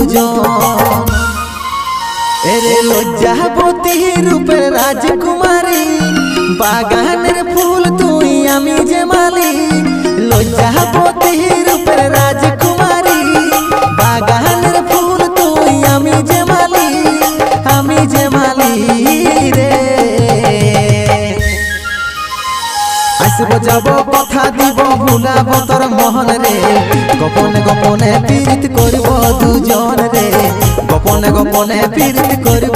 দুজন। এরে লজ্জাবতী রূপের রাজকুমারী, বাগানের ফুল তুই আমি যে মালি। লজ্জাবতী রূপের রাজকুমারী, বাগানের ফুল তুই আমি যে মালি, আমি যে মালি রে। আসব যাব কথা দিব ভুলাব তোর মহন রে, গোপনে গোপনে পীড়িত করব দুজন রে, গোপনে গোপনে পীড়িত করব